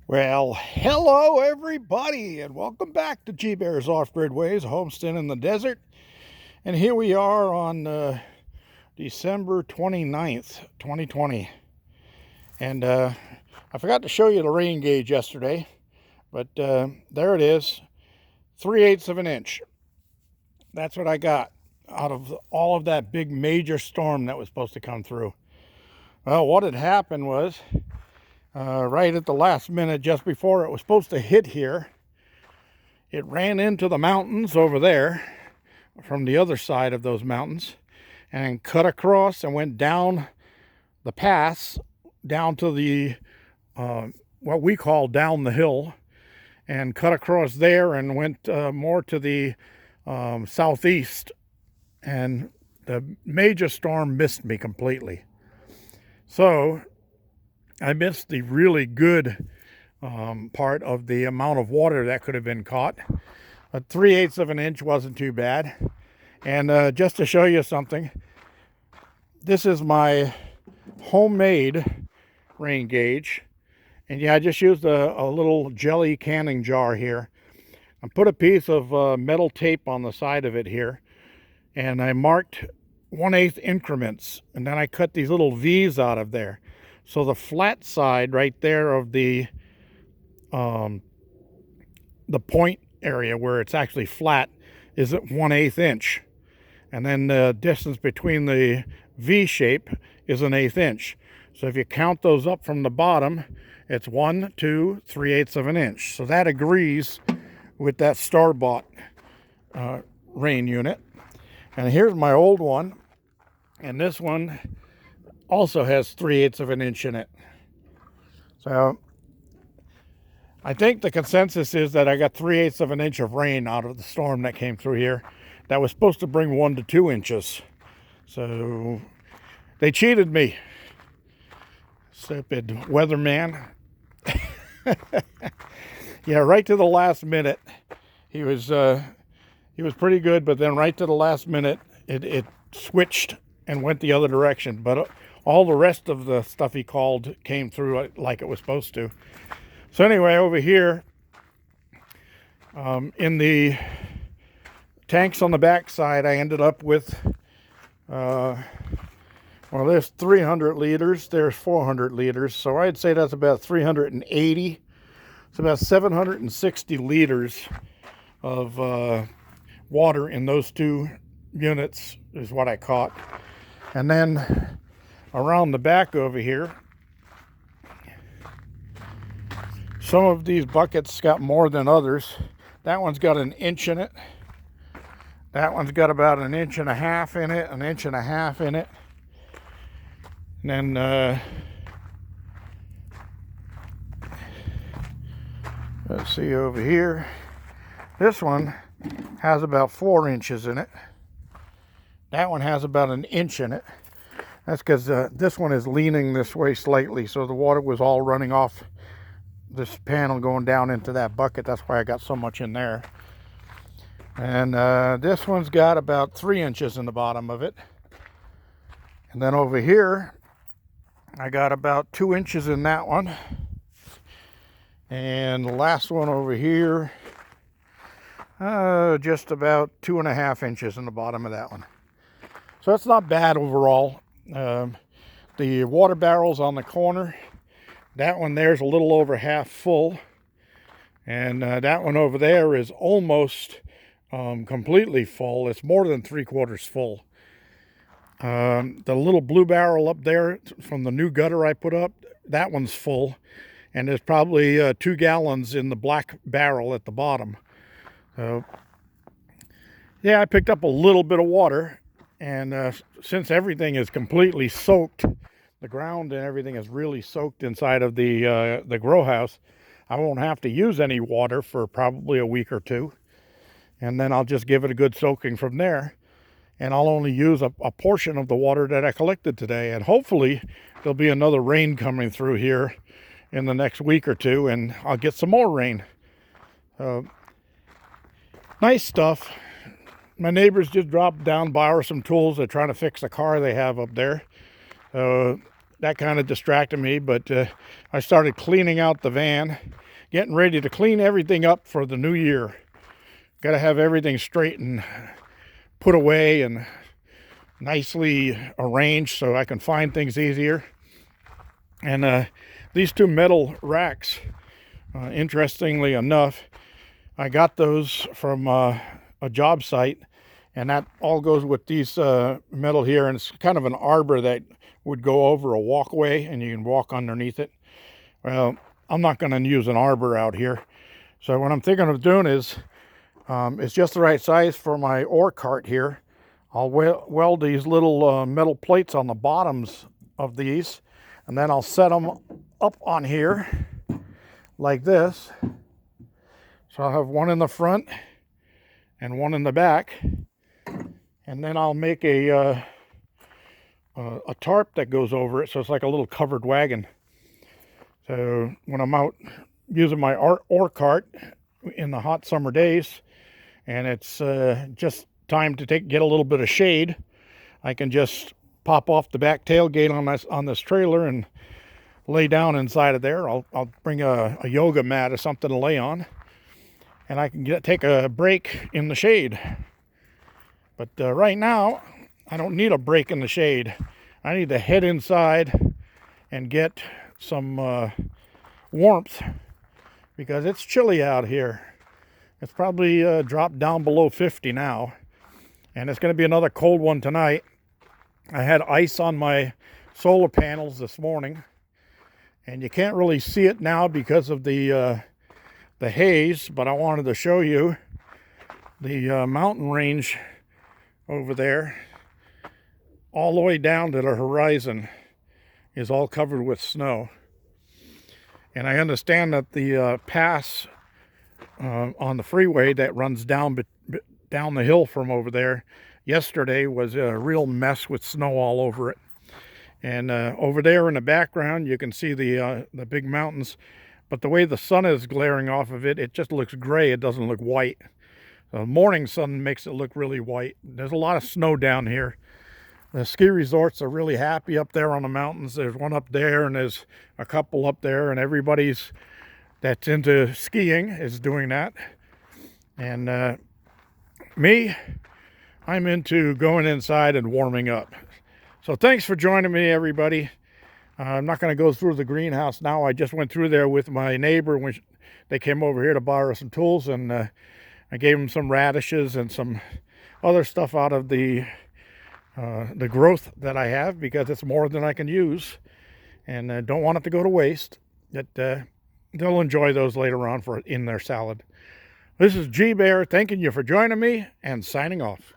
Well, hello everybody, and welcome back to G Bear's Off-Grid Ways, a homestead in the desert. And here we are on December 29th, 2020. And I forgot to show you the rain gauge yesterday, but there it is, 3/8 of an inch. That's what I got out of all of that big major storm that was supposed to come through. Well, what had happened was, right at the last minute, just before it was supposed to hit here, it ran into the mountains over there from the other side of those mountains and cut across and went down the pass down to the what we call down the hill, and cut across there and went more to the southeast, and the major storm missed me completely. So I missed the really good part of the amount of water that could have been caught. But 3/8 of an inch wasn't too bad. And just to show you something, this is my homemade rain gauge. And yeah, I just used a little jelly canning jar here. I put a piece of metal tape on the side of it here, and I marked 1/8 increments, and then I cut these little V's out of there. So the flat side right there of the point area where it's actually flat is at 1/8 inch. And then the distance between the V shape is 1/8 inch. So if you count those up from the bottom, it's 1, 2, 3/8 of an inch. So that agrees with that store-bought rain unit. And here's my old one. And this one also has 3/8 of an inch in it. So I think the consensus is that I got 3/8 of an inch of rain out of the storm that came through here. That was supposed to bring 1 to 2 inches. So they cheated me. Stupid weatherman. Yeah, right to the last minute. He was pretty good, but then right to the last minute, it switched and went the other direction. But all the rest of the stuff he called came through like it was supposed to. So anyway, over here, in the tanks on the back side, I ended up with, well, there's 300 liters, there's 400 liters. So I'd say that's about 380. It's about 760 liters of water in those two units is what I caught. And then around the back over here, some of these buckets got more than others. That one's got 1 inch in it. That one's got about 1.5 inches in it, 1.5 inches in it. And then, let's see over here. This one has about 4 inches in it. That one has about 1 inch in it. That's because this one is leaning this way slightly, so the water was all running off this panel going down into that bucket. That's why I got so much in there. And this one's got about 3 inches in the bottom of it. And then over here, I got about 2 inches in that one. And the last one over here, just about 2.5 inches in the bottom of that one. So that's not bad overall. The water barrels on the corner, that one there's a little over half full. And that one over there is almost completely full. It's more than 3/4 full. The little blue barrel up there from the new gutter I put up, that one's full. And there's probably 2 gallons in the black barrel at the bottom. So, yeah, I picked up a little bit of water. And since everything is completely soaked, the ground and everything is really soaked inside of the grow house, I won't have to use any water for probably a week or two. And then I'll just give it a good soaking from there. And I'll only use a portion of the water that I collected today. And hopefully there'll be another rain coming through here in the next week or two, and I'll get some more rain. Nice stuff. My neighbors just dropped down, borrow some tools. They're trying to fix a car they have up there. that kind of distracted me, but I started cleaning out the van, getting ready to clean everything up for the new year. Got to have everything straight and put away and nicely arranged so I can find things easier. And these two metal racks, interestingly enough, I got those from a job site, and that all goes with these metal here, and it's kind of an arbor that would go over a walkway and you can walk underneath it. Well, I'm not going to use an arbor out here, so what I'm thinking of doing is it's just the right size for my ore cart here. I'll weld these little metal plates on the bottoms of these, and then I'll set them up on here like this. So I'll have one in the front and one in the back, and then I'll make a tarp that goes over it, so it's like a little covered wagon. So when I'm out using my ore cart in the hot summer days, and it's just time to get a little bit of shade, I can just pop off the back tailgate on this trailer and lay down inside of there. I'll bring a yoga mat or something to lay on, and I can take a break in the shade. But right now, I don't need a break in the shade. I need to head inside and get some warmth, because it's chilly out here. It's probably dropped down below 50 now, and it's going to be another cold one tonight. I had ice on my solar panels this morning, and you can't really see it now because of the haze, but I wanted to show you the mountain range over there. All the way down to the horizon is all covered with snow. And I understand that the pass on the freeway that runs down the hill from over there yesterday was a real mess with snow all over it. And over there in the background, you can see the big mountains, but the way the sun is glaring off of it, it just looks gray. It doesn't look white. The morning sun makes it look really white. There's a lot of snow down here. The ski resorts are really happy up there on the mountains. There's one up there, and there's a couple up there, and everybody's that's into skiing is doing that. And me, I'm into going inside and warming up. So thanks for joining me, everybody. I'm not going to go through the greenhouse now. I just went through there with my neighbor when they came over here to borrow some tools, and I gave them some radishes and some other stuff out of the growth that I have, because it's more than I can use, and don't want it to go to waste. They'll enjoy those later on in their salad. This is G Bear thanking you for joining me and signing off.